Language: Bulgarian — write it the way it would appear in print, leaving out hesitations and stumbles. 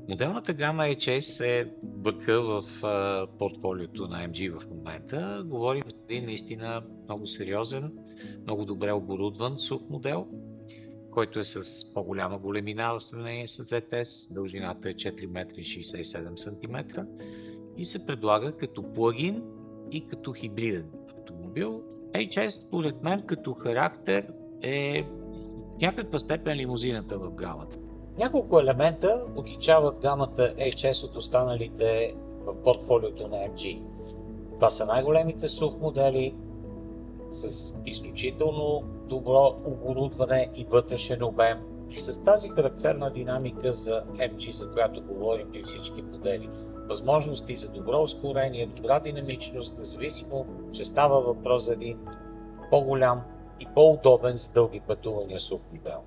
Моделната гама HS е върха в портфолиото на MG в момента. Говорим за един наистина много сериозен, много добре оборудван SUV модел, който е с по-голяма големина в сравнение с ZS. Дължината е 4,67 м и се предлага като плагин и като хибриден автомобил. HS, според мен, като характер е в някаква степен лимузината в гамата. Няколко елемента отличават гамата HS от останалите в портфолиото на MG. Това са най-големите SUV модели с изключително добро оборудване и вътрешен обем и с тази характерна динамика за MG, за която говорим при всички модели. Възможности за добро ускорение, добра динамичност, независимо, че става въпрос за един по-голям и по-удобен за дълги пътувания SUV модел.